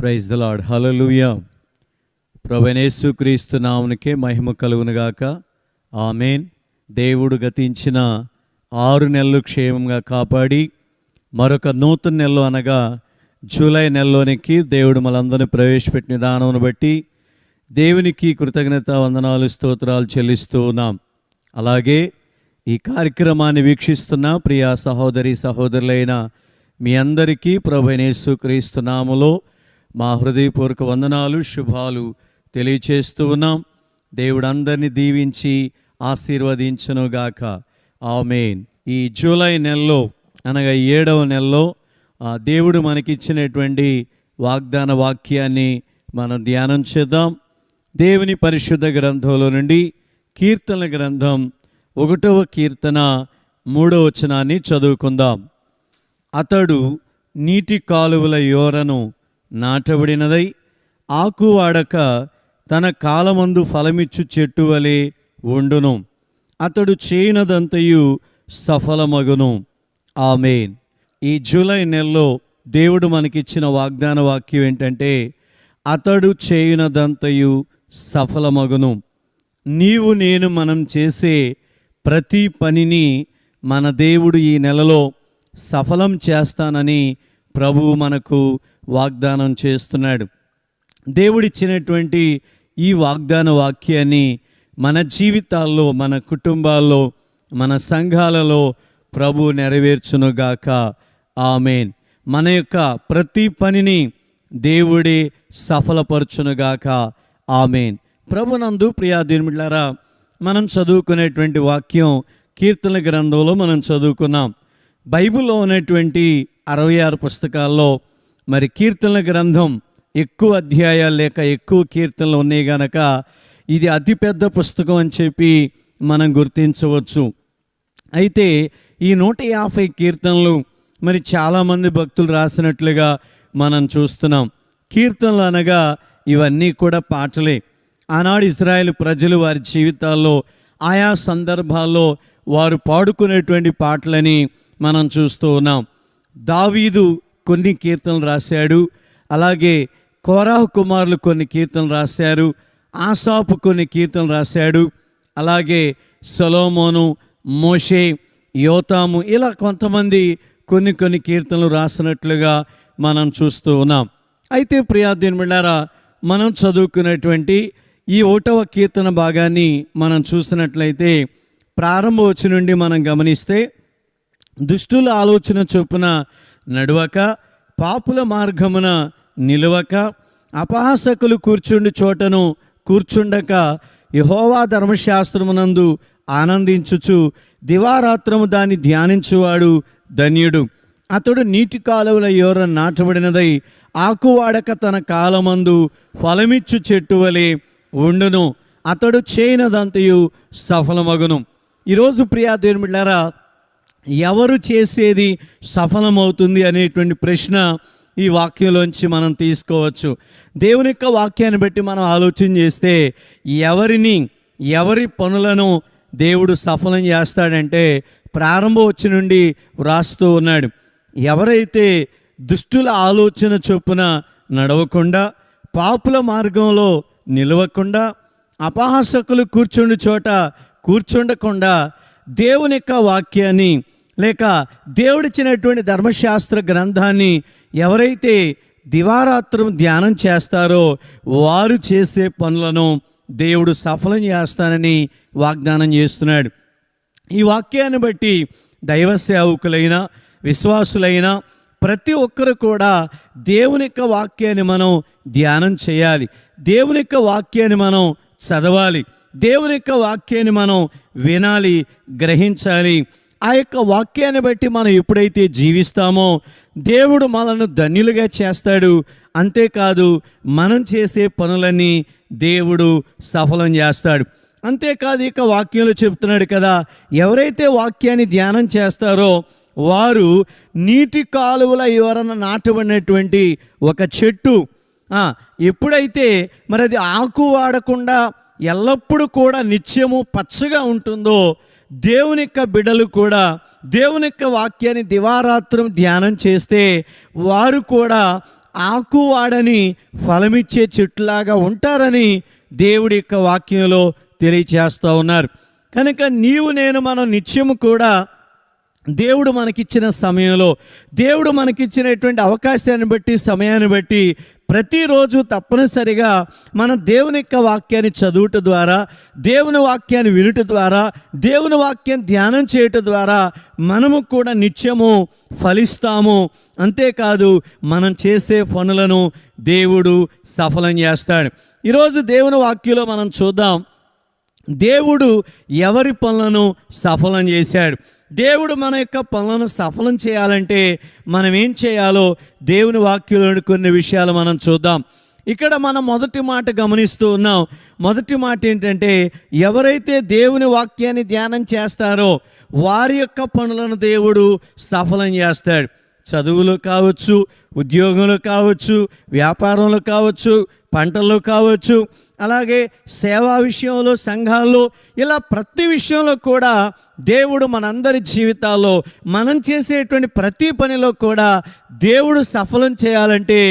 Praise the lord. హల్లెలూయా. ప్రభువైన యేసుక్రీస్తు నామమునకే మహిమ కలుగునుగాక. ఆమేన్. దేవుడు గతించిన 6 నెలలు క్షేమంగా కాపాడి మరొక నూతన నెలలో అనగా జూలై నెలలోనికి దేవుడు మనందరినీ ప్రవేశపెట్టిన విధానమును బట్టి దేవునికి కృతజ్ఞత వందనాలు స్తోత్రాలు చెల్లిస్తూ ఉన్నాం. అలాగే ఈ కార్యక్రమాన్ని వీక్షిస్తున్న ప్రియ సహోదరి సహోదరులైన మీ అందరికీ ప్రభువైన యేసుక్రీస్తు నామములో మా హృదయపూర్వక వందనాలు శుభాలు తెలియచేస్తూ ఉన్నాం. దేవుడు అందరినీ దీవించి ఆశీర్వదించునుగాక. ఆమేన్. ఈ జూలై నెలలో అనగా 7వ నెలలో దేవుడు మనకిచ్చినటువంటి వాగ్దాన వాక్యాన్ని మనం ధ్యానం చేద్దాం. దేవుని పరిశుద్ధ గ్రంథంలో నుండి కీర్తనల గ్రంథం 1వ కీర్తన 3వ వచనాన్ని చదువుకుందాం. అతడు నీటి కాలువల యోరను నాటబడినదై ఆకు వాడక తన కాలమందు ఫలమిచ్చు చెట్టు వలె ఉండును. అతడు చేయనదంతయు సఫలమగును. ఆమేన్. ఈ జూలై నెలలో దేవుడు మనకిచ్చిన వాగ్దాన వాక్యం ఏంటంటే అతడు చేయనదంతయు సఫలమగును. నీవు నేను మనం చేసే ప్రతి పనిని మన దేవుడు ఈ నెలలో సఫలం చేస్తానని ప్రభువు మనకు వాగ్దానం చేస్తున్నాడు. దేవుడిచ్చినటువంటి ఈ వాగ్దాన వాక్యాన్ని మన జీవితాల్లో, మన కుటుంబాల్లో, మన సంఘాలలో ప్రభు నెరవేర్చునుగాక. ఆమేన్. మన యొక్క ప్రతి పనిని దేవుడే సఫలపరచునుగాక. ఆమేన్. ప్రభునందు ప్రియాదినులారా, మనం చదువుకునేటువంటి వాక్యం కీర్తనల గ్రంథంలో మనం చదువుకున్నాం. బైబిల్లో ఉన్నటువంటి 66 పుస్తకాల్లో మరి కీర్తనల గ్రంథం ఎక్కువ అధ్యాయాలు లేక ఎక్కువ కీర్తనలు ఉన్నాయి గనక ఇది అతిపెద్ద పుస్తకం అని చెప్పి మనం గుర్తించవచ్చు. అయితే ఈ 150 కీర్తనలు మరి చాలామంది భక్తులు రాసినట్లుగా మనం చూస్తున్నాం. కీర్తనలు అనగా ఇవన్నీ కూడా పాటలే. ఆనాడు ఇశ్రాయేలు ప్రజలు వారి జీవితాల్లో ఆయా సందర్భాల్లో వారు పాడుకునేటువంటి పాటలని మనం చూస్తూ ఉన్నాం. దావీదు కొన్ని కీర్తనలు రాశాడు. అలాగే కోరాహు కుమారులు కొన్ని కీర్తనలు రాశారు. ఆసాపు కొన్ని కీర్తనలు రాశాడు. అలాగే సొలొమోను, మోషే, యోతాము ఇలా కొంతమంది కొన్ని కీర్తనలు రాసినట్లుగా మనం చూస్తూ ఉన్నాం. అయితే ప్రియాదినులారా, మనం చదువుకున్నటువంటి ఈ 1వ కీర్తన భాగాన్ని మనం చూసినట్లయితే ప్రారంభ వచనం నుండి మనం గమనిస్తే దుష్టుల ఆలోచన చొప్పున నడువక, పాపుల మార్గమున నిలువక, అపహాసకులు కూర్చుండి చోటను కూర్చుండక, యెహోవా ధర్మశాస్త్రమునందు ఆనందించుచు దివారాత్రము దాన్ని ధ్యానించువాడు ధన్యుడు. అతడు నీటి కాలువల యోర నాటబడినదై ఆకువాడక తన కాలమందు ఫలమిచ్చు చెట్టు వలె ఉండును. అతడు చేయనదంతయు సఫలమగును. ఈరోజు ప్రియాదేవులారా, ఎవరు చేసేది సఫలమవుతుంది అనేటువంటి ప్రశ్న ఈ వాక్యంలోంచి మనం తీసుకోవచ్చు. దేవుని యొక్క వాక్యాన్ని బట్టి మనం ఆలోచన చేస్తే ఎవరి పనులను దేవుడు సఫలం చేస్తాడంటే ప్రారంభం వచ్చి నుండి వ్రాస్తూ ఉన్నాడు. ఎవరైతే దుష్టుల ఆలోచన చొప్పున నడవకుండా, పాపుల మార్గంలో నిలవకుండా, అపహాసకులు కూర్చుండి చోట కూర్చుండకుండా, దేవుని యొక్క వాక్యాన్ని లేక దేవుడిచ్చినటువంటి ధర్మశాస్త్ర గ్రంథాన్ని ఎవరైతే దివారాత్రం ధ్యానం చేస్తారో వారు చేసే పనులను దేవుడు సఫలం చేస్తానని వాగ్దానం చేస్తున్నాడు. ఈ వాక్యాన్ని బట్టి దైవ సేవకులైన విశ్వాసులైన ప్రతి ఒక్కరు కూడా దేవుని యొక్క వాక్యాన్ని మనం ధ్యానం చేయాలి. దేవుని యొక్క వాక్యాన్ని మనం చదవాలి. దేవుని యొక్క వాక్యాన్ని మనం వినాలి, గ్రహించాలి. ఆ యొక్క వాక్యాన్ని బట్టి మనం ఎప్పుడైతే జీవిస్తామో దేవుడు మనల్ని ధన్యులుగా చేస్తాడు. అంతేకాదు, మనం చేసే పనులన్నీ దేవుడు సఫలం చేస్తాడు. అంతేకాదు, ఇక వాక్యంలో చెప్తున్నాడు కదా, ఎవరైతే వాక్యాన్ని ధ్యానం చేస్తారో వారు నీటి కాలువల యోరన నాటబడినటువంటి ఒక చెట్టు. ఎప్పుడైతే మరి అది ఆకు వాడకుండా ఎల్లప్పుడూ కూడా నిత్యము పచ్చగా ఉంటుందో, దేవుని యొక్క బిడ్డలు కూడా దేవుని యొక్క వాక్యాన్ని దివారాత్రం ధ్యానం చేస్తే వారు కూడా ఆకు వాడని ఫలమిచ్చే చెట్టులాగా ఉంటారని దేవుడి యొక్క వాక్యంలో తెలియచేస్తూ ఉన్నారు. కనుక నీవు నేను మనం నిత్యము కూడా దేవుడు మనకిచ్చిన సమయంలో, దేవుడు మనకిచ్చినటువంటి అవకాశాన్ని బట్టి, సమయాన్ని బట్టి ప్రతిరోజు తప్పనిసరిగా మనం దేవుని యొక్క వాక్యాన్ని చదువుట ద్వారా, దేవుని వాక్యాన్ని వినుట ద్వారా, దేవుని వాక్యం ధ్యానం చేయటం ద్వారా మనము కూడా నిత్యము ఫలిస్తాము. అంతేకాదు మనం చేసే పనులను దేవుడు సఫలం చేస్తాడు. ఈరోజు దేవుని వాక్యంలో మనం చూద్దాం, దేవుడు ఎవరి పనులను సఫలం చేశాడు. దేవుడు మన యొక్క పనులను సఫలం చేయాలంటే మనం ఏం చేయాలో దేవుని వాక్యంలోని కొన్ని విషయాలు మనం చూద్దాం. ఇక్కడ మనం మొదటి మాట గమనిస్తూ ఉన్నాం. మొదటి మాట ఏంటంటే, ఎవరైతే దేవుని వాక్యాన్ని ధ్యానం చేస్తారో వారి యొక్క పనులను దేవుడు సఫలం చేస్తాడు. చదువులో కావచ్చు, ఉద్యోగంలో కావచ్చు, వ్యాపారంలో కావచ్చు, పంటల్లో కావచ్చు, అలాగే సేవా విషయంలో, సంఘాల్లో, ఇలా ప్రతి విషయంలో కూడా దేవుడు మనందరి జీవితాల్లో మనం చేసేటువంటి ప్రతి పనిలో కూడా దేవుడు సఫలం చేయాలంటే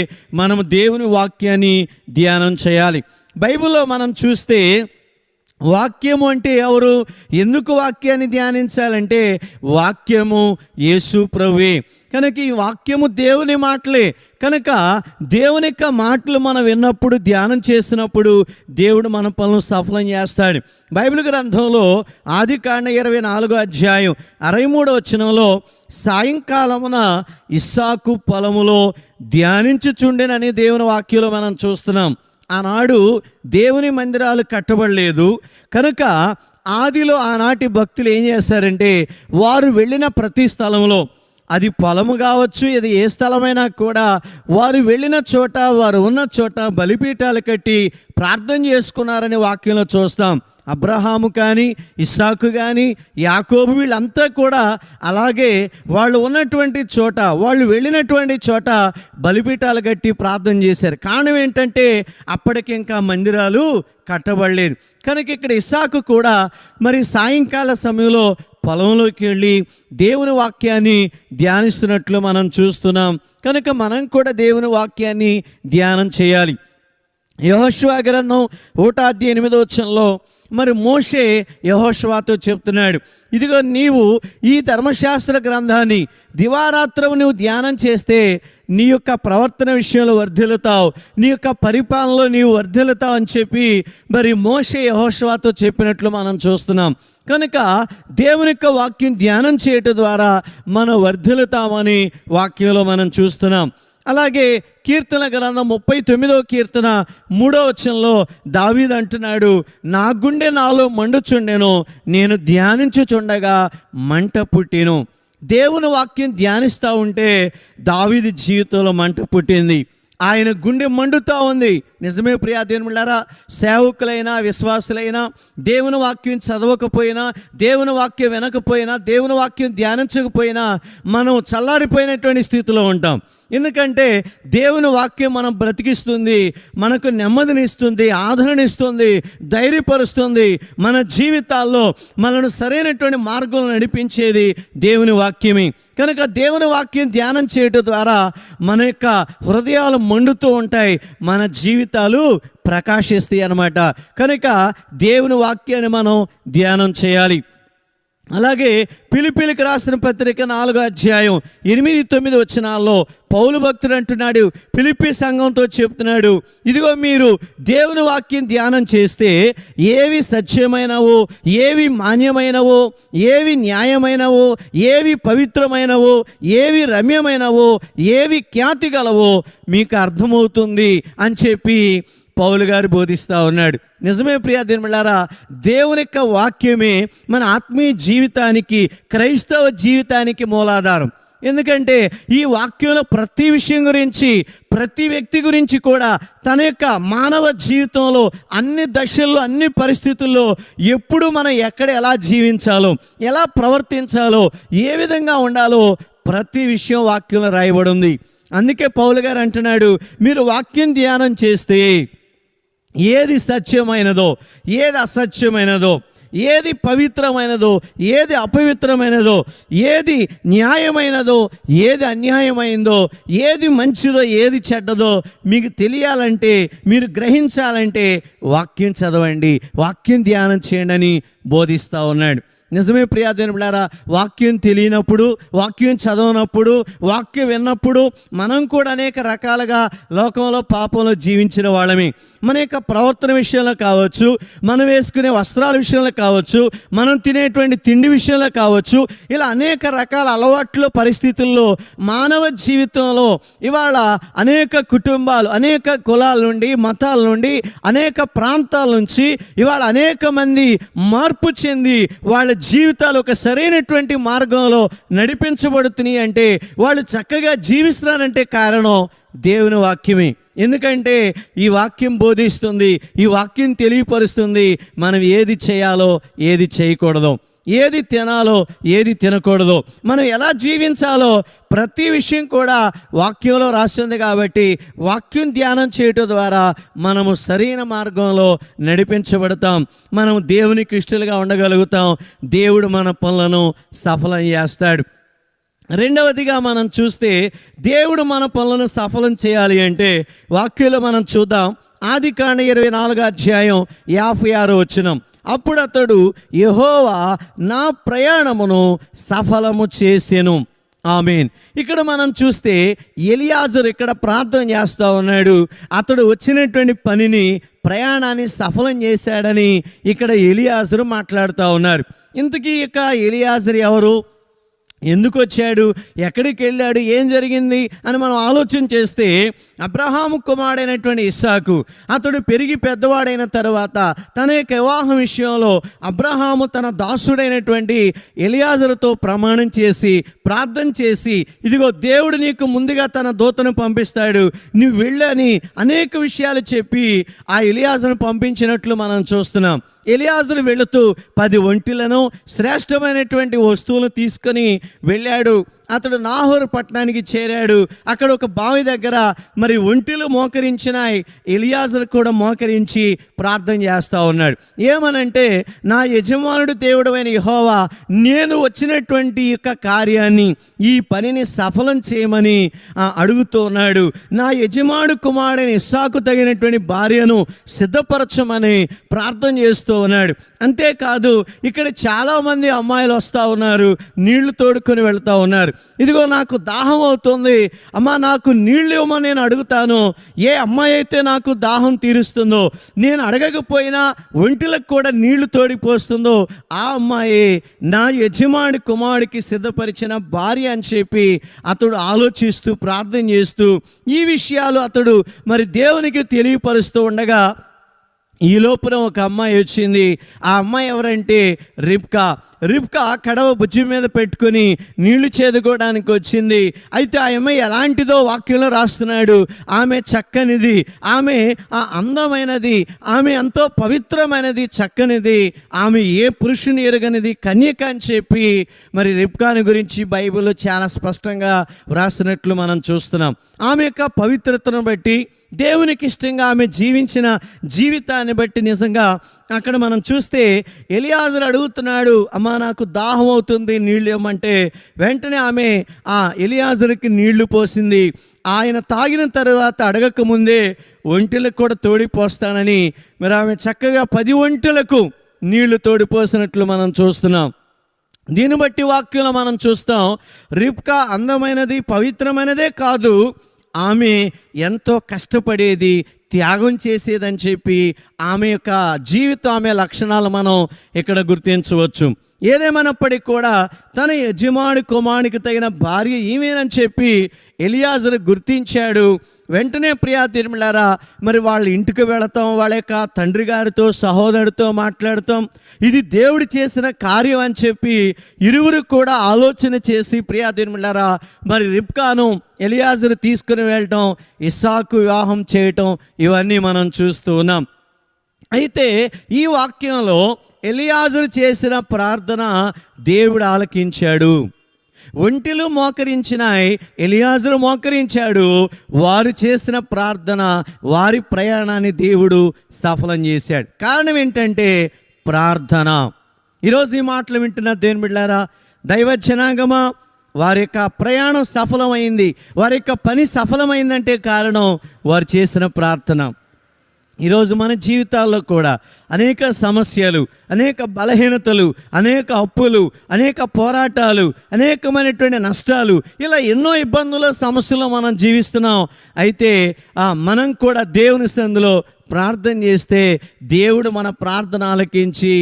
మనం దేవుని వాక్యాన్ని ధ్యానం చేయాలి. బైబిల్లో మనం చూస్తే వాక్యము అంటే ఎవరు? ఎందుకు వాక్యాన్ని ధ్యానించాలంటే వాక్యము యేసు ప్రభువే. కనుక ఈ వాక్యము దేవుని మాటలే. కనుక దేవుని యొక్క మాటలు మనం విన్నప్పుడు, ధ్యానం చేసినప్పుడు దేవుడు మన పనులను సఫలం చేస్తాడు. బైబిల్ గ్రంథంలో ఆదికాండ 24వ అధ్యాయం 63వ వచనంలో, సాయంకాలమున ఇస్సాకు పొలములో ధ్యానించుచుండెనని దేవుని వాక్యంలో మనం చూస్తున్నాం. ఆనాడు దేవుని మందిరాలు కట్టబడలేదు కనుక ఆదిలో ఆనాటి భక్తులు ఏం చేశారంటే, వారు వెళ్ళిన ప్రతి స్థలంలో, అది పొలము కావచ్చు, ఇది ఏ స్థలమైనా కూడా, వారు వెళ్ళిన చోట, వారు ఉన్న చోట బలిపీఠాలు కట్టి ప్రార్థన చేసుకున్నారని వాక్యంలో చూస్తాం. అబ్రహాము కానీ, ఇస్సాకు కానీ, యాకోబు, వీళ్ళంతా కూడా అలాగే వాళ్ళు ఉన్నటువంటి చోట, వాళ్ళు వెళ్ళినటువంటి చోట బలిపీఠాలు కట్టి ప్రార్థన చేశారు. కారణం ఏంటంటే అప్పటికి ఇంకా మందిరాలు కట్టబడలేదు. కనుక ఇక్కడ ఇస్సాకు కూడా మరి సాయంకాల సమయంలో పొలంలోకి వెళ్ళి దేవుని వాక్యాన్ని ధ్యానిస్తున్నట్లు మనం చూస్తున్నాం. కనుక మనం కూడా దేవుని వాక్యాన్ని ధ్యానం చేయాలి. యెహోషువ గ్రంథం 1:8 వచనంలో మరి మోషే యెహోషువతో చెప్తున్నాడు, ఇదిగో నీవు ఈ ధర్మశాస్త్ర గ్రంథాన్ని దివారాత్రము నువ్వు ధ్యానం చేస్తే నీ యొక్క ప్రవర్తన విషయంలో వర్ధిల్లుతావు, నీ యొక్క పరిపాలనలో నీవు వర్ధిల్లుతావు అని చెప్పి మరి మోషే యెహోషువతో చెప్పినట్లు మనం చూస్తున్నాం. కనుక దేవుని యొక్క వాక్యం ధ్యానం చేయటం ద్వారా మనం వర్ధిల్లుతామని వాక్యంలో మనం చూస్తున్నాం. అలాగే కీర్తన గ్రంథం 39వ కీర్తన 3వ వచనంలో దావీదు అంటున్నాడు, నా గుండె నాలో మండుచుండెను, నేను ధ్యానించుచుండగా మంట పుట్టెను. దేవుని వాక్యం ధ్యానిస్తూ ఉంటే దావీదు జీవితంలో మంట పుట్టింది. ఆయన గుండె మండుతూ ఉంది. నిజమే ప్రియా దేవులారా, సేవకులైనా విశ్వాసులైనా దేవుని వాక్యం చదవకపోయినా, దేవుని వాక్యం వినకపోయినా, దేవుని వాక్యం ధ్యానించకపోయినా మనం చల్లారిపోయినటువంటి స్థితిలో ఉంటాం. ఎందుకంటే దేవుని వాక్యం మనం బ్రతికిస్తుంది, మనకు నెమ్మదినిస్తుంది, ఆదరణిస్తుంది, ధైర్యపరుస్తుంది. మన జీవితాల్లో మనను సరైనటువంటి మార్గంలో నడిపించేది దేవుని వాక్యమే. కనుక దేవుని వాక్యం ధ్యానం చేయడం ద్వారా మన యొక్క హృదయాలు మండుతూ ఉంటాయి, మన జీవితాలు ప్రకాశిస్తాయి అన్నమాట. కనుక దేవుని వాక్యాన్ని మనం ధ్యానం చేయాలి. అలాగే ఫిలిప్పీలకు రాసిన పత్రిక 4వ అధ్యాయం 8-9 వచనాల్లో పౌలు భక్తుడు అంటున్నాడు, ఫిలిప్పీ సంఘంతో చెప్తున్నాడు, ఇదిగో మీరు దేవుని వాక్యం ధ్యానం చేస్తే ఏవి సత్యమైనవో, ఏవి మాన్యమైనవో, ఏవి న్యాయమైనవో, ఏవి పవిత్రమైనవో, ఏవి రమ్యమైనవో, ఏవి ఖ్యాతి గలవో మీకు అర్థమవుతుంది అని చెప్పి పౌలు గారు బోధిస్తూ ఉన్నాడు. నిజమే ప్రియా దేవులారా, దేవుని యొక్క వాక్యమే మన ఆత్మీయ జీవితానికి, క్రైస్తవ జీవితానికి మూలాధారం. ఎందుకంటే ఈ వాక్యంలో ప్రతి విషయం గురించి, ప్రతి వ్యక్తి గురించి కూడా తన యొక్క మానవ జీవితంలో అన్ని దశల్లో, అన్ని పరిస్థితుల్లో ఎప్పుడు మనం ఎక్కడ ఎలా జీవించాలో, ఎలా ప్రవర్తించాలో, ఏ విధంగా ఉండాలో ప్రతి విషయం వాక్యంలో రాయబడి ఉంది. అందుకే పౌలు గారు అంటున్నాడు, మీరు వాక్యం ధ్యానం చేస్తే ఏది సత్యమైనదో, ఏది అసత్యమైనదో, ఏది పవిత్రమైనదో, ఏది అపవిత్రమైనదో, ఏది న్యాయమైనదో, ఏది అన్యాయమైందో, ఏది మంచిదో, ఏది చెడ్డదో మీకు తెలియాలంటే, మీరు గ్రహించాలంటే వాక్యం చదవండి, వాక్యం ధ్యానం చేయండి అని బోధిస్తూ ఉన్నాడు. నిజమే ప్రియా దేవులారా, వాక్యం తెలియనప్పుడు, వాక్యం చదవనప్పుడు, వాక్యం విన్నప్పుడు మనం కూడా అనేక రకాలుగా లోకంలో పాపంలో జీవించిన వాళ్ళమే. మన యొక్క ప్రవర్తన విషయంలో కావచ్చు, మనం వేసుకునే వస్త్రాల విషయంలో కావచ్చు, మనం తినేటువంటి తిండి విషయంలో కావచ్చు, ఇలా అనేక రకాల అలవాట్ల పరిస్థితుల్లో మానవ జీవితంలో ఇవాళ అనేక కుటుంబాలు, అనేక కులాల నుండి, మతాల నుండి, అనేక ప్రాంతాల నుంచి ఇవాళ అనేక మంది మార్పు చెంది వాళ్ళ జీవితాలు ఒక సరైనటువంటి మార్గంలో నడిపించబడుతున్నాయి అంటే, వాళ్ళు చక్కగా జీవిస్తున్నారంటే కారణం దేవుని వాక్యమే. ఎందుకంటే ఈ వాక్యం బోధిస్తుంది, ఈ వాక్యం తెలియపరుస్తుంది మనం ఏది చేయాలో, ఏది చేయకూడదో, ఏది తినాలో, ఏది తినకూడదో, మనం ఎలా జీవించాలో ప్రతి విషయం కూడా వాక్యంలో రాస్తుంది. కాబట్టి వాక్యం ధ్యానం చేయటం ద్వారా మనము సరైన మార్గంలో నడిపించబడతాం, మనం దేవునికి ఇష్టలుగా ఉండగలుగుతాం, దేవుడు మన పనులను సఫలం చేస్తాడు. రెండవదిగా మనం చూస్తే, దేవుడు మన పనులను సఫలం చేయాలి అంటే వాక్యంలో మనం చూద్దాం. ఆదికాండ 24:56 అప్పుడు అతడు, యెహోవా నా ప్రయాణమును సఫలము చేసెను. ఆమేన్. ఇక్కడ మనం చూస్తే ఎలియాజరు ఇక్కడ ప్రార్థన చేస్తూ ఉన్నాడు. అతడు వచ్చినటువంటి పనిని, ప్రయాణాన్ని సఫలం చేశాడని ఇక్కడ ఎలియాజరు మాట్లాడుతూ ఉన్నారు. ఇంతకీ ఇక ఎలియాజరు ఎవరు, ఎందుకు వచ్చాడు, ఎక్కడికి వెళ్ళాడు, ఏం జరిగింది అని మనం ఆలోచన చేస్తే, అబ్రహాము కుమారుడైనటువంటి ఇస్సాకు అతడు పెరిగి పెద్దవాడైన తర్వాత తన యొక్క వివాహం విషయంలో అబ్రహాము తన దాసుడైనటువంటి ఎలియాజరుతో ప్రమాణం చేసి ప్రార్థన చేసి, ఇదిగో దేవుడు నీకు ముందుగా తన దూతను పంపిస్తాడు, నువ్వు వెళ్ళని అనేక విషయాలు చెప్పి ఆ ఎలియాజరును పంపించినట్లు మనం చూస్తున్నాం. ఎలియాజరు వెళుతూ 10 ఒంటెలను, శ్రేష్టమైనటువంటి వస్తువులను తీసుకొని వెళ్ళాడు. అతడు నాహోరు పట్టణానికి చేరాడు. అక్కడ ఒక బావి దగ్గర మరి ఒంటెలు మోకరించిన ఎలియాజరు కూడా మోకరించి ప్రార్థన చేస్తూ ఉన్నాడు. ఏమనంటే, నా యజమానుడు దేవుడైన యెహోవా, నేను వచ్చినటువంటి యొక్క కార్యాన్ని, ఈ పనిని సఫలం చేయమని అడుగుతూ ఉన్నాడు. నా యజమానుడు కుమారుడైన ఇస్సాకు తగినటువంటి భార్యను సిద్ధపరచమని ప్రార్థన చేస్తూ ఉన్నాడు. అంతేకాదు, ఇక్కడ చాలామంది అమ్మాయిలు వస్తూ ఉన్నారు, నీళ్లు తోడుకొని వెళ్తూ ఉన్నారు. ఇదిగో నాకు దాహం అవుతుంది అమ్మా, నాకు నీళ్ళు ఇవ్వమని నేను అడుగుతాను. ఏ అమ్మాయి అయితే నాకు దాహం తీరుస్తుందో, నేను అడగకపోయినా ఒంటిలకు కూడా నీళ్లు తోడిపోస్తుందో, ఆ అమ్మాయి నా యజమాని కుమారుడికి సిద్ధపరిచిన భార్య అని చెప్పి అతడు ఆలోచిస్తూ ప్రార్థన చేస్తూ ఈ విషయాలు అతడు మరి దేవునికి తెలియపరుస్తూ ఉండగా, ఈ లోపున ఒక అమ్మాయి వచ్చింది. ఆ అమ్మాయి ఎవరంటే రిబ్కా. కడవ భుజం మీద పెట్టుకొని నీళ్లు చేదుకోవడానికి వచ్చింది. అయితే ఆ అమ్మాయి ఎలాంటిదో వాక్యంలో రాస్తున్నాడు. ఆమె చక్కనిది, ఆమె అందమైనది, ఆమె ఎంతో పవిత్రమైనది, చక్కనిది, ఆమె ఏ పురుషుని ఎరగనిది, కన్యక అని చెప్పి మరి రిబ్కాని గురించి బైబిల్లో చాలా స్పష్టంగా వ్రాసినట్లు మనం చూస్తున్నాం. ఆమె యొక్క పవిత్రతను బట్టి, దేవునికి ఇష్టంగా ఆమె జీవించిన జీవితాన్ని బట్టి నిజంగా అక్కడ మనం చూస్తే ఎలియాజరు అడుగుతున్నాడు, అమ్మా నాకు దాహం అవుతుంది, నీళ్ళు ఇవ్వమంటే వెంటనే ఆమె ఆ ఎలియాజరుకి నీళ్లు పోసింది. ఆయన తాగిన తర్వాత అడగకముందే ఒంటెలకు కూడా తోడిపోస్తానని మరి ఆమె చక్కగా 10 ఒంటెలకు నీళ్లు తోడిపోసినట్లు మనం చూస్తున్నాం. దీన్ని బట్టి వాక్యంలో మనం చూస్తాం, రిబ్కా అందమైనది, పవిత్రమైనదే కాదు, ఆమె ఎంతో కష్టపడేది, త్యాగం చేసేదని చెప్పి ఆమె యొక్క జీవితం, ఆమె లక్షణాలు మనం ఇక్కడ గుర్తించవచ్చు. ఏదేమైనప్పటికీ కూడా తన యజమాని కుమారునికి తగిన భార్య ఈమెనని చెప్పి ఎలియాజరు గుర్తించాడు. వెంటనే ప్రియా తిరుమలారా, మరి వాళ్ళ ఇంటికి వెళతాం, వాళ్ళ యొక్క తండ్రి గారితో, సహోదరుడితో మాట్లాడతాం, ఇది దేవుడు చేసిన కార్యం అని చెప్పి ఇరువురు కూడా ఆలోచన చేసి ప్రియా తిరుమలారా మరి రిబ్కాను ఎలియాజరు తీసుకుని వెళ్ళటం, ఇస్సాకు వివాహం చేయటం, ఇవన్నీ మనం చూస్తూ ఉన్నాం. అయితే ఈ వాక్యంలో ఎలియాజరు చేసిన ప్రార్థన దేవుడు ఆలకించాడు. ఒంటెలు మోకరించినాయి, ఎలియాజరు మోకరించాడు. వారు చేసిన ప్రార్థన, వారి ప్రయాణాన్ని దేవుడు సఫలం చేశాడు. కారణం ఏంటంటే ప్రార్థన. ఈరోజు ఈ మాటలు వింటున్న దేవుని బిడ్డలారా, దైవ జనాంగమా, వారి యొక్క ప్రయాణం సఫలమైంది, వారి యొక్క పని సఫలమైందంటే కారణం వారు చేసిన ప్రార్థన. ఈరోజు మన జీవితాల్లో కూడా అనేక సమస్యలు, అనేక బలహీనతలు, అనేక అప్పులు, అనేక పోరాటాలు, అనేకమైనటువంటి నష్టాలు, ఇలా ఎన్నో ఇబ్బందులు, సమస్యలు మనం జీవిస్తున్నాం. అయితే మనం కూడా దేవుని సందులో ప్రార్థన చేస్తే దేవుడు మన ప్రార్థన ఆలకించి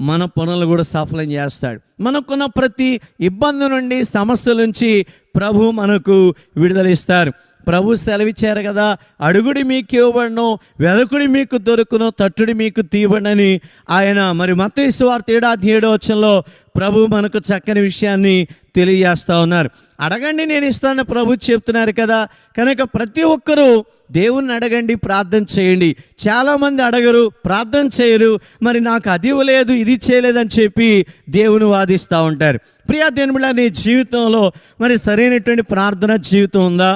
మన పనులు కూడా సఫలం చేస్తాడు. మనకున్న ప్రతి ఇబ్బంది నుండి, సమస్యల నుంచి ప్రభు మనకు విడుదలిస్తారు. ప్రభు సెలవిచ్చారు కదా, అడుగుడి మీకు ఇవ్వబడును, వెదకుడి మీకు దొరుకును, తట్టుడి మీకు తీయబడని ఆయన మరి మత్తయి సువార్త 7:7 ప్రభు మనకు చక్కని విషయాన్ని తెలియజేస్తూ ఉన్నారు. అడగండి నేను ఇస్తానని ప్రభు చెప్తున్నారు కదా. కనుక ప్రతి ఒక్కరూ దేవుణ్ణి అడగండి, ప్రార్థన చేయండి. చాలామంది అడగరు, ప్రార్థన చేయరు. మరి నాకు అది ఇవ్వలేదు, ఇది చేయలేదని చెప్పి దేవుని వాదిస్తూ ఉంటారు. ప్రియా దేవుని బిడ్డ, నీ జీవితంలో మరి సరైనటువంటి ప్రార్థన జీవితం ఉందా?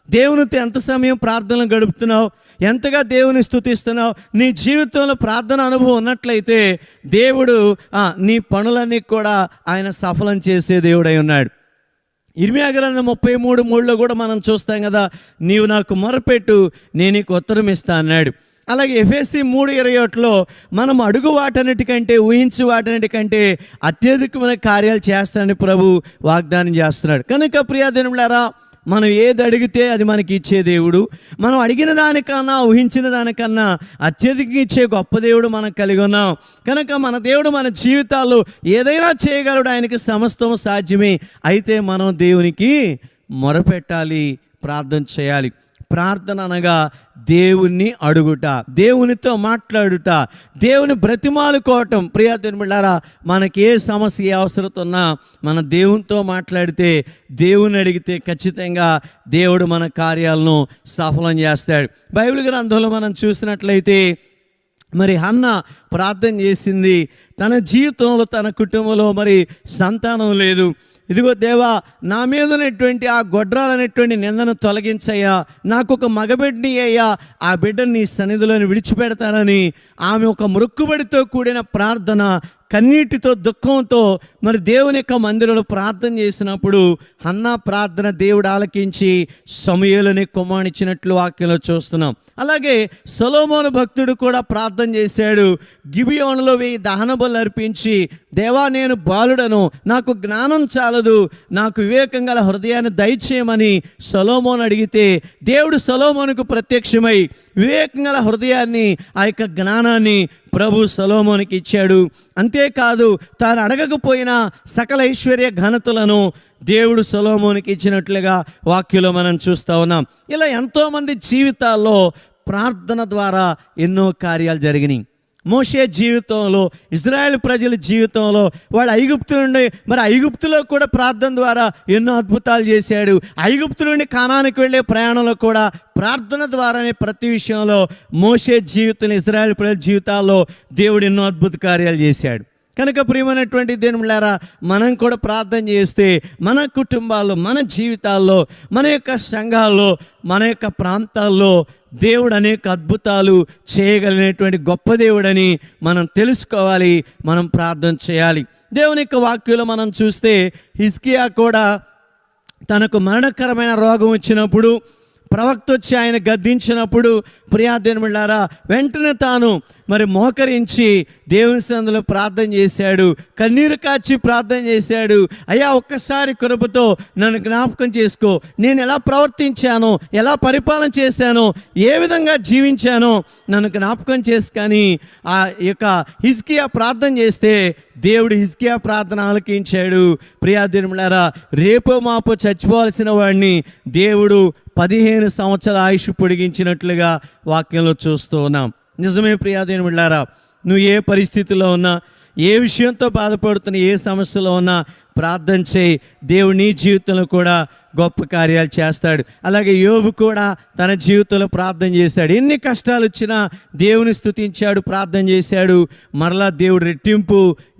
దేవునితో ఎంత సమయం ప్రార్థనలు గడుపుతున్నావు? ఎంతగా దేవుని స్తుతిస్తున్నావు? నీ జీవితంలో ప్రార్థన అనుభవం ఉన్నట్లయితే దేవుడు నీ పనులన్నీ కూడా ఆయన సఫలం చేసే దేవుడై ఉన్నాడు. ఇర్మియా గ్రంథం 33:3 కూడా మనం చూస్తాం కదా, నీవు నాకు మొరపెట్టు, నేను నీకు ఉత్తరం ఇస్తా అన్నాడు. అలాగే ఎఫెసీ 3:21 మనం అడుగు వాటన్నిటికంటే, ఊహించి వాటన్నిటికంటే అత్యధికమైన కార్యాలు చేస్తానని ప్రభు వాగ్దానం చేస్తున్నాడు. కనుక ప్రియా దేవులారా, మనం ఏది అడిగితే అది మనకి ఇచ్చే దేవుడు. మనం అడిగిన దానికన్నా, ఊహించిన దానికన్నా అత్యధికంగా ఇచ్చే గొప్ప దేవుడు మనం కలిగి ఉన్నాం. కనుక మన దేవుడు మన జీవితాల్లో ఏదైనా చేయగలడు, ఆయనకి సమస్తం సాధ్యమే. అయితే మనం దేవునికి మొరపెట్టాలి, ప్రార్థన చేయాలి. ప్రార్థన అనగా దేవుణ్ణి అడుగుట, దేవునితో మాట్లాడుట, దేవుని బ్రతిమాలుకోవటం. ప్రియా దేవుని బిడ్డలారా, మనకి ఏ సమస్య, ఏ అవసరత ఉన్నా మన దేవునితో మాట్లాడితే, దేవుని అడిగితే ఖచ్చితంగా దేవుడు మన కార్యాలను సఫలం చేస్తాడు. బైబిల్ గ్రంథంలో మనం చూసినట్లయితే మరి హన్న ప్రార్థన చేసింది. తన జీవితంలో, తన కుటుంబంలో మరి సంతానం లేదు. ఇదిగో దేవా, నా మీద ఉన్నటువంటి ఆ గొడ్రాలనేటువంటి నిందను తొలగించయ్యా, నాకు ఒక మగబిడ్డని అయ్యా, ఆ బిడ్డని నీ సన్నిధిలోని విడిచిపెడతానని ఆమె ఒక మొక్కుబడితో కూడిన ప్రార్థన, కన్నీటితో, దుఃఖంతో మరి దేవుని యొక్క మందిరంలో ప్రార్థన చేసినప్పుడు హన్నా ప్రార్థన దేవుడు ఆలకించి సమూయేలుని కుమారునిచ్చినట్లు వాక్యంలో చూస్తున్నాం. అలాగే సొలొమోను భక్తుడు కూడా ప్రార్థన చేశాడు. గిబియోనులో 1000 దహన బలులు అర్పించి, దేవా నేను బాలుడను, నాకు జ్ఞానం చాలదు, నాకు వివేకం గల హృదయాన్ని దయచేయమని సొలొమోను అడిగితే దేవుడు సొలొమోనుకు ప్రత్యక్షమై వివేకం గల హృదయాన్ని, ఆ యొక్క జ్ఞానాన్ని ప్రభు సొలొమోనుకి ఇచ్చాడు. అంతేకాదు, తాను అడగకపోయినా సకల ఐశ్వర్య ఘనతలను దేవుడు సొలొమోనుకి ఇచ్చినట్లుగా వాక్యంలో మనం చూస్తూ ఉన్నాం. ఇలా ఎంతోమంది జీవితాల్లో ప్రార్థన ద్వారా ఎన్నో కార్యాలు జరిగినాయి. మోషే జీవితంలో, ఇజ్రాయెల్ ప్రజల జీవితంలో, వాళ్ళ ఐగుప్తు నుండి మరి ఐగుప్తులో కూడా ప్రార్థన ద్వారా ఎన్నో అద్భుతాలు చేశాడు. ఐగుప్తు నుండి కానానికి వెళ్ళే ప్రయాణంలో కూడా ప్రార్థన ద్వారానే ప్రతి విషయంలో మోషే జీవితం, ఇజ్రాయెల్ ప్రజల జీవితాల్లో దేవుడు ఎన్నో అద్భుత కార్యాలు చేశాడు. కనుక ప్రియమైనటువంటి దేవులారా, మనం కూడా ప్రార్థన చేస్తే మన కుటుంబాల్లో, మన జీవితాల్లో, మన యొక్క సంఘాల్లో, మన యొక్క ప్రాంతాల్లో దేవుడు అనేక అద్భుతాలు చేయగలిగినటువంటి గొప్ప దేవుడని మనం తెలుసుకోవాలి, మనం ప్రార్థన చేయాలి. దేవుని యొక్క వాక్యంలో మనం చూస్తే హిజ్కియా కూడా తనకు మరణకరమైన రోగం వచ్చినప్పుడు, ప్రవక్త వచ్చి ఆయన గద్దించినప్పుడు ప్రియా దేవులారా, వెంటనే తాను మరి మోకరించి దేవుని సన్నిధిలో ప్రార్థన చేశాడు. కన్నీరు కాచి ప్రార్థన చేశాడు. అయ్యా, ఒక్కసారి కృపతో నన్ను జ్ఞాపకం చేసుకో, నేను ఎలా ప్రవర్తించానో, ఎలా పరిపాలన చేశానో, ఏ విధంగా జీవించానో నన్ను జ్ఞాపకం చేసుకొని ఆ యొక్క హిజ్కియా ప్రార్థన చేస్తే దేవుడు హిజ్కియా ప్రార్థన ఆలకించాడు. ప్రియా దేవులారా, రేపో మాపో చచ్చిపోవాల్సిన వాడిని దేవుడు 15 సంవత్సరాల ఆయుష్ పొడిగించినట్లుగా వాక్యంలో చూస్తూ ఉన్నాం. నిజమే ప్రియా దేవులారా, నువ్వు ఏ పరిస్థితిలో ఉన్నా, ఏ విషయంతో బాధపడుతున్నా, ఏ సమస్యలో ఉన్నా ప్రార్థన చేయి, దేవుడు నీ జీవితంలో కూడా గొప్ప కార్యాలు చేస్తాడు. అలాగే యోబు కూడా తన జీవితంలో ప్రార్థన చేశాడు. ఎన్ని కష్టాలు వచ్చినా దేవుని స్తుతించాడు, ప్రార్థన చేశాడు. మరలా దేవుడు రెట్టింపు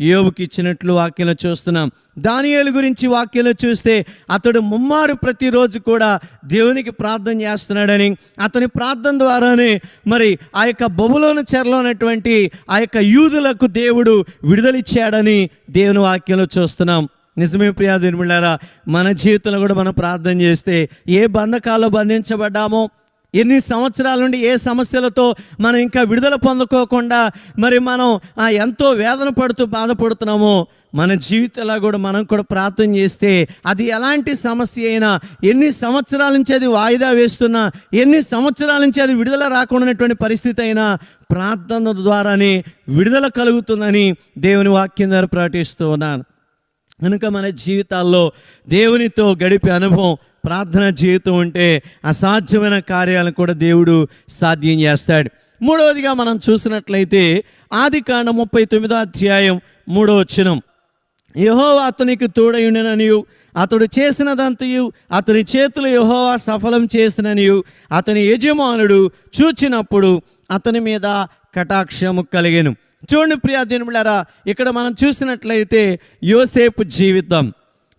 యోబుకి ఇచ్చినట్లు వాక్యంలో చూస్తున్నాం. దానియేలు గురించి వాక్యంలో చూస్తే అతడు ముమ్మారు ప్రతిరోజు కూడా దేవునికి ప్రార్థన చేస్తున్నాడని, అతని ప్రార్థన ద్వారానే మరి ఆ యొక్క బబులోను చెరలో ఉన్నటువంటి ఆ యొక్క యూదులకు దేవుడు విడుదలిచ్చాడని దేవుని వాక్యంలో చూస్తున్నాం. నిజమే ప్రియా దేవులారా, మన జీవితంలో కూడా మనం ప్రార్థన చేస్తే ఏ బంధకాల్లో బంధించబడ్డామో, ఎన్ని సంవత్సరాల నుండి ఏ సమస్యలతో మనం ఇంకా విడుదల పొందుకోకుండా మరి మనం ఎంతో వేదన పడుతూ బాధపడుతున్నామో, మన జీవితంలో కూడా మనం కూడా ప్రార్థన చేస్తే అది ఎలాంటి సమస్య అయినా, ఎన్ని సంవత్సరాల నుంచి అది వాయిదా వేస్తున్నా, ఎన్ని సంవత్సరాల నుంచి అది విడుదల రాకుండానటువంటి పరిస్థితి అయినా ప్రార్థన ద్వారానే విడుదల కలుగుతుందని దేవుని వాక్యం ద్వారా ప్రకటిస్తూ ఉన్నాను. కనుక మన జీవితాల్లో దేవునితో గడిపే అనుభవం, ప్రార్థన జీవితం ఉంటే అసాధ్యమైన కార్యాలను కూడా దేవుడు సాధ్యం చేస్తాడు. మూడవదిగా మనం చూసినట్లయితే ఆదికాండం 39వ అధ్యాయం 3వ వచనం, యెహోవా అతనికి తోడయుండెననియు అతడు చేసినదంతయు అతని చేతులు యెహోవా సఫలం చేసిననియు అతని యజమానుడు చూచినప్పుడు అతని మీద కటాక్షము కలిగెను. చూడండి ప్రియా దేవులారా, ఇక్కడ మనం చూసినట్లయితే యోసేపు జీవితం.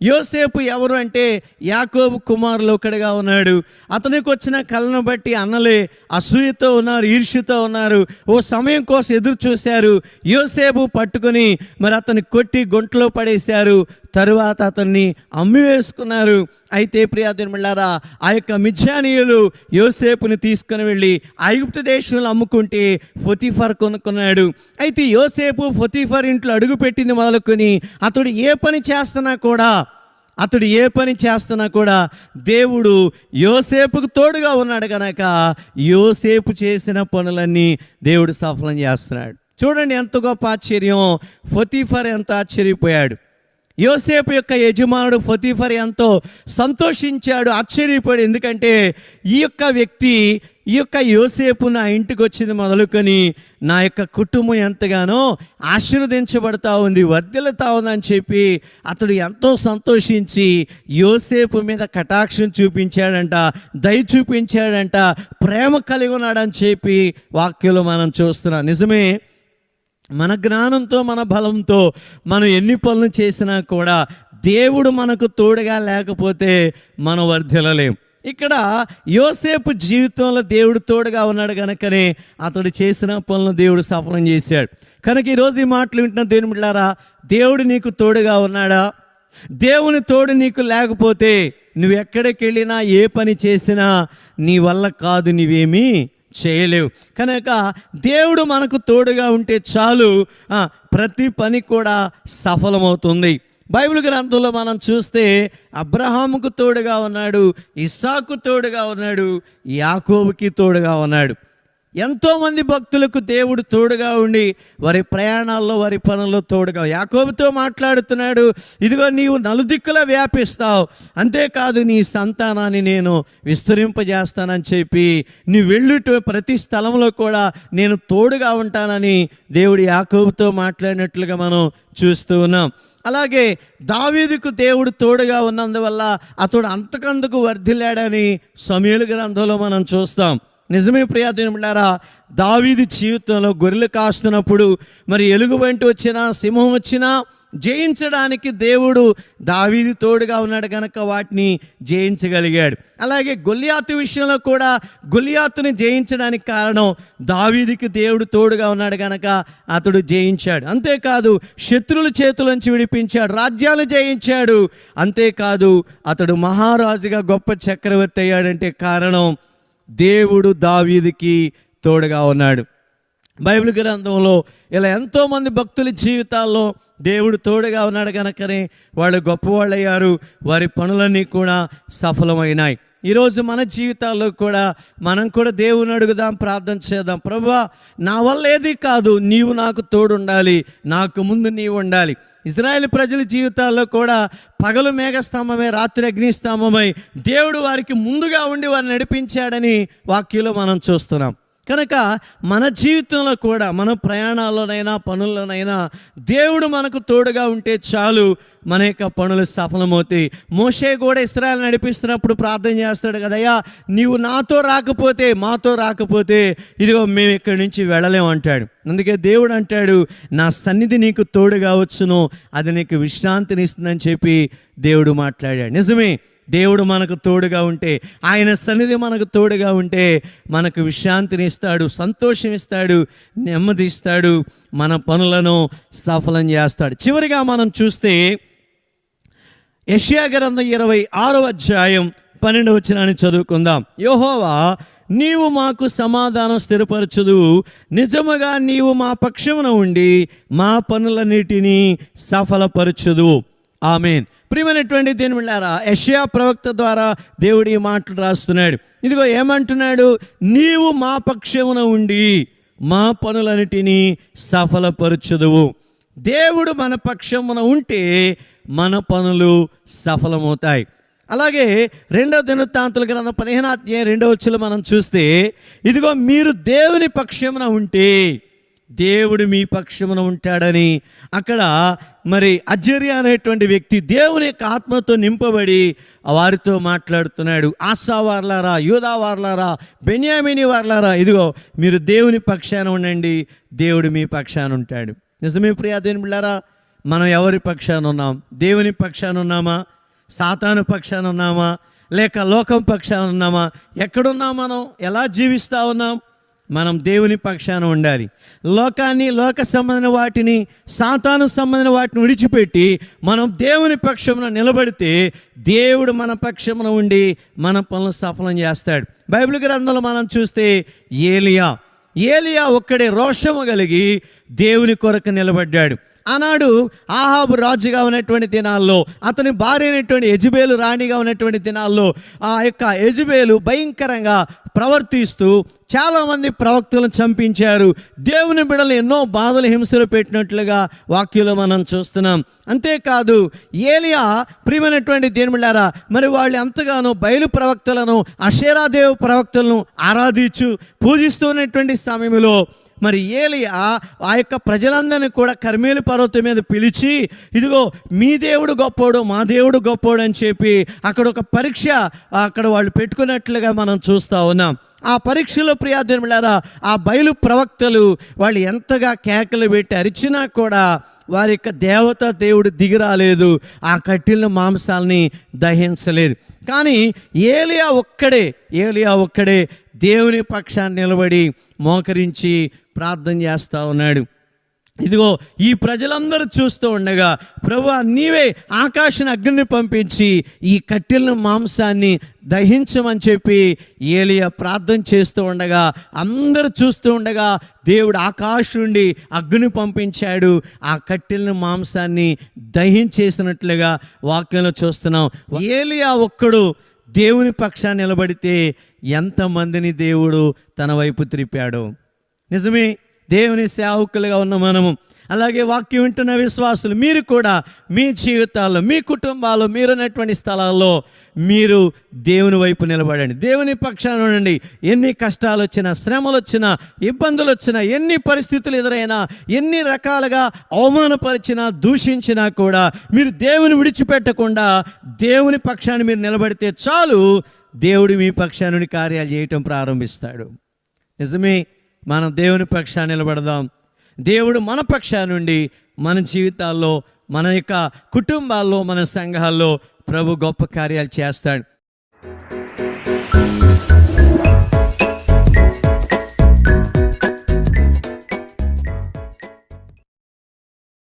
యోసేపు ఎవరు అంటే యాకోబు కుమారులు ఒకడిగా ఉన్నాడు. అతనికి వచ్చిన కలను బట్టి అన్నలే అసూయతో ఉన్నారు, ఈర్ష్యతో ఉన్నారు. ఓ సమయం కోసం ఎదురు చూశారు. యోసేపు పట్టుకొని మరి అతన్ని కొట్టి గుంటలో పడేశారు. తరువాత అతన్ని అమ్మివేసుకున్నారు. అయితే ప్రియా దేవులారా, ఆ యొక్క మిద్యానీయులు యోసేపుని తీసుకుని వెళ్ళి ఐగుప్తు దేశంలో అమ్ముకుంటే పొతీఫర్ కొనుక్కున్నాడు. అయితే యోసేపు పొతీఫర్ ఇంట్లో అడుగుపెట్టింది మొదలుకొని అతడు ఏ పని చేస్తున్నా కూడా దేవుడు యోసేపుకు తోడుగా ఉన్నాడు కనుక యోసేపు చేసిన పనులన్నీ దేవుడు సఫలం చేస్తున్నాడు. చూడండి ఎంత గొప్ప ఆశ్చర్యం. పొతీఫర్ ఎంత ఆశ్చర్యపోయాడు. యోసేపు యొక్క యజమానుడు పొతీఫర్ ఎంతో సంతోషించాడు, ఆశ్చర్యపోయాడు. ఎందుకంటే ఈ యొక్క వ్యక్తి, ఈ యొక్క యోసేపు నా ఇంటికి వచ్చింది మొదలుకొని నా యొక్క కుటుంబం ఎంతగానో ఆశీర్వదించబడతా ఉంది, వర్ధిల్లుతా ఉందని చెప్పి అతడు ఎంతో సంతోషించి యోసేపు మీద కటాక్షం చూపించాడంట, దయ చూపించాడంట, ప్రేమ కలిగి ఉన్నాడని చెప్పి వాక్యంలో మనం చూస్తున్నాం. నిజమే, మన జ్ఞానంతో మన బలంతో మనం ఎన్ని పనులు చేసినా కూడా దేవుడు మనకు తోడుగా లేకపోతే మనం వర్ధిల్లలేం. ఇక్కడ యోసేపు జీవితంలో దేవుడు తోడుగా ఉన్నాడు కనుకనే అతడు చేసిన పనులను దేవుడు సఫలం చేశాడు. కనుక ఈరోజు ఈ మాటలు వింటున్న దేవుని బిడ్డలారా, దేవుడు నీకు తోడుగా ఉన్నాడా? దేవుని తోడు నీకు లేకపోతే నువ్వు ఎక్కడికి వెళ్ళినా ఏ పని చేసినా నీ వల్ల కాదు, నువ్వేమీ చేయలేవు. కనుక దేవుడు మనకు తోడుగా ఉంటే చాలు, ప్రతి పని కూడా సఫలమవుతుంది. బైబిల్ గ్రంథంలో మనం చూస్తే అబ్రహాముకు తోడుగా ఉన్నాడు, ఇస్సాకు తోడుగా ఉన్నాడు, యాకోబుకి తోడుగా ఉన్నాడు. ఎంతోమంది భక్తులకు దేవుడు తోడుగా ఉండి వారి ప్రయాణాల్లో, వారి పనుల్లో తోడుగా. యాకోబుతో మాట్లాడుతున్నాడు, ఇదిగో నీవు నలుదిక్కులా వ్యాపిస్తావు, అంతేకాదు నీ సంతానాన్ని నేను విస్తరింపజేస్తానని చెప్పి నువ్వు వెళ్ళుట ప్రతి స్థలంలో కూడా నేను తోడుగా ఉంటానని దేవుడు యాకోబుతో మాట్లాడినట్లుగా మనం చూస్తూ ఉన్నాం. అలాగే దావీదుకు దేవుడు తోడుగా ఉన్నందువల్ల అతడు అంతకందుకు వర్ధిల్లాడని సమూయేలు గ్రంథంలో మనం చూస్తాం. నిజమే ప్రియా దేవులారా, దావీదు జీవితంలో గొర్రెలు కాస్తున్నప్పుడు మరి ఎలుగుబంటి వచ్చినా, సింహం వచ్చినా జయించడానికి దేవుడు దావీదు తోడుగా ఉన్నాడు కనుక వాటిని జయించగలిగాడు. అలాగే గొల్లియాతు విషయంలో కూడా గొల్లియాతుని జయించడానికి కారణం దావీదుకి దేవుడు తోడుగా ఉన్నాడు కనుక అతడు జయించాడు. అంతేకాదు శత్రువుల చేతులోంచి విడిపించాడు, రాజ్యాలు జయించాడు. అంతేకాదు అతడు మహారాజుగా గొప్ప చక్రవర్తి అయ్యాడంటే కారణం దేవుడు దావీదుకి తోడుగా ఉన్నాడు. బైబిల్ గ్రంథంలో ఇలా ఎంతోమంది భక్తుల జీవితాల్లో దేవుడు తోడుగా ఉన్నాడు కనుకనే వాళ్ళు గొప్పవాళ్ళు అయ్యారు, వారి పనులన్నీ కూడా సఫలమైనాయి. ఈరోజు మన జీవితాల్లో కూడా మనం కూడా దేవుని అడుగుదాం, ప్రార్థన చేద్దాం. ప్రభువా, నా వల్ల ఏది కాదు, నీవు నాకు తోడుండాలి, నాకు ముందు నీవు ఉండాలి. ఇశ్రాయేలు ప్రజల జీవితాల్లో కూడా పగలు మేఘస్తంభమై, రాత్రి అగ్నిస్తంభమై దేవుడు వారికి ముందుగా ఉండి వారిని నడిపించాడని వాక్యంలో మనం చూస్తున్నాం. కనుక మన జీవితంలో కూడా మన ప్రయాణాల్లోనైనా పనుల్లోనైనా దేవుడు మనకు తోడుగా ఉంటే చాలు, మన యొక్క పనులు సఫలమవుతాయి. మోషే కూడా ఇశ్రాయేలు నడిపిస్తున్నప్పుడు ప్రార్థన చేస్తాడు కదయ్యా, నీవు మాతో రాకపోతే ఇదిగో మేము ఇక్కడి నుంచి వెళ్ళలేము అంటాడు. అందుకే దేవుడు అంటాడు, నా సన్నిధి నీకు తోడుగా వచ్చును, అది నీకు విశ్రాంతిని ఇస్తుందని చెప్పి దేవుడు మాట్లాడాడు. నిజమే, దేవుడు మనకు తోడుగా ఉంటే, ఆయన సన్నిధి మనకు తోడుగా ఉంటే మనకు విశ్రాంతిని ఇస్తాడు, సంతోషం ఇస్తాడు, నెమ్మది ఇస్తాడు, మన పనులను సఫలం చేస్తాడు. చివరిగా మనం చూస్తే యెషయా గ్రంథం 26వ అధ్యాయం 12వ వచనాన్ని చదువుకుందాం. యెహోవా, నీవు మాకు సమాధానం స్థిరపరచుదువు, నిజముగా నీవు మా పక్షమున ఉండి మా పనులన్నిటినీ సఫలపరచుదువు. ఆమేన్. ప్రియమైనటువంటి దేవుని బిడ్డలారా, యెషయా ప్రవక్త ద్వారా దేవుడు ఈ మాటలు రాస్తున్నాడు. ఇదిగో ఏమంటున్నాడు, నీవు మా పక్షమున ఉండి మా పనులన్నిటినీ సఫలపరచుదువు. దేవుడు మన పక్షమున ఉంటే మన పనులు సఫలమవుతాయి. అలాగే 2వ దినవృత్తాంతుల గ్రంథం 15వ అధ్యాయం 2వ వచనం మనం చూస్తే, ఇదిగో మీరు దేవుని పక్షమున ఉంటే దేవుడు మీ పక్షమున ఉంటాడని అక్కడ మరి అజర్యా అనేటువంటి వ్యక్తి దేవుని యొక్క ఆత్మతో నింపబడి వారితో మాట్లాడుతున్నాడు. ఆసా వార్లారా, యూదా వార్లారా, బెన్యామీని వార్లారా, ఇదిగో మీరు దేవుని పక్షాన ఉండండి, దేవుడు మీ పక్షాన ఉంటాడు. నిజమే ప్రియా దేవుని బిడ్డలారా, మనం ఎవరి పక్షాన ఉన్నాం? దేవుని పక్షాన ఉన్నామా? సాతాను పక్షాన ఉన్నామా? లేక లోకం పక్షాన ఉన్నామా? ఎక్కడున్నాం? మనం ఎలా జీవిస్తూ ఉన్నాం? మనం దేవుని పక్షాన ఉండాలి. లోకాన్ని, లోక సంబంధమైన వాటిని, సాతాను సంబంధమైన వాటిని విడిచిపెట్టి మనం దేవుని పక్షమున నిలబడితే దేవుడు మన పక్షమున ఉండి మన పనులు సఫలం చేస్తాడు. బైబిల్ గ్రంథంలో మనం చూస్తే ఏలియా ఒక్కడే రోషము కలిగి దేవుని కొరకు నిలబడ్డాడు. ఆనాడు ఆహాబు రాజుగా ఉన్నటువంటి దినాల్లో, అతని భార్య అయినటువంటి యెజబేలు రాణిగా ఉన్నటువంటి దినాల్లో ఆ యొక్క యెజబేలు భయంకరంగా ప్రవర్తిస్తూ చాలామంది ప్రవక్తలను చంపించారు. దేవుని బిడ్డలు ఎన్నో బాధలు, హింసలు పెట్టినట్లుగా వాక్యంలో మనం చూస్తున్నాం. అంతేకాదు ఏలియా ప్రియమైనటువంటి దేవుని బిడ్డలారా, మరి వాళ్ళు ఎంతగానో బయలు ప్రవక్తలను, అషేరాదేవ ప్రవక్తలను ఆరాధించు పూజిస్తున్నటువంటి సమయంలో మరి ఏలియా ఆ యొక్క ప్రజలందరినీ కూడా కర్మేలు పర్వతం మీద పిలిచి, ఇదిగో మీ దేవుడు గొప్పోడు, మా దేవుడు గొప్పోడు అని చెప్పి అక్కడ ఒక పరీక్ష అక్కడ వాళ్ళు పెట్టుకున్నట్లుగా మనం చూస్తూ ఉన్నాం. ఆ పరీక్షలో ప్రియా దేవుని బిడ్డలారా, ఆ బయలు ప్రవక్తలు వాళ్ళు ఎంతగా కేకలు పెట్టి అరిచినా కూడా వారి యొక్క దేవత దేవుడు దిగిరాలేదు, ఆ కట్టిన మాంసాలని దహించలేదు. కానీ ఏలియా ఒక్కడే దేవుని పక్షాన్ని నిలబడి మోకరించి ప్రార్థన చేస్తూ ఉన్నాడు. ఇదిగో ఈ ప్రజలందరూ చూస్తూ ఉండగా, ప్రభువా నీవే ఆకాశాన్ని అగ్నిని పంపించి ఈ కట్టెల మాంసాన్ని దహించమని చెప్పి ఏలియా ప్రార్థన చేస్తూ ఉండగా, అందరూ చూస్తూ ఉండగా దేవుడు ఆకాశం నుండి అగ్ని పంపించాడు, ఆ కట్టెల మాంసాన్ని దహించేసినట్లుగా వాక్యంలో చూస్తున్నాం. ఏలియా ఒక్కడు దేవుని పక్షాన్ని నిలబడితే ఎంతమందిని దేవుడు తన వైపు త్రిప్పాడు. నిజమే, దేవుని సేవకులుగా ఉన్న మనము, అలాగే వాక్యం వింటున్న విశ్వాసులు, మీరు కూడా మీ జీవితాల్లో, మీ కుటుంబాల్లో, మీరున్నటువంటి స్థలాల్లో మీరు దేవుని వైపు నిలబడండి, దేవుని పక్షాన ఉండండి. ఎన్ని కష్టాలు వచ్చినా, శ్రమలు వచ్చినా, ఇబ్బందులు వచ్చినా, ఎన్ని పరిస్థితులు ఎదురైనా, ఎన్ని రకాలుగా అవమానపరిచినా, దూషించినా కూడా మీరు దేవుని విడిచిపెట్టకుండా దేవుని పక్షాన్ని మీరు నిలబడితే చాలు, దేవుడు మీ పక్షాన్ని కార్యాలు చేయటం ప్రారంభిస్తాడు. నిజమే, మనం దేవుని పక్షాన్ని నిలబడదాం. దేవుడు మన పక్షాన నుండి మన జీవితాల్లో, మన యొక్క కుటుంబాల్లో, మన సంఘాల్లో ప్రభు గొప్ప కార్యాలు చేస్తాడు.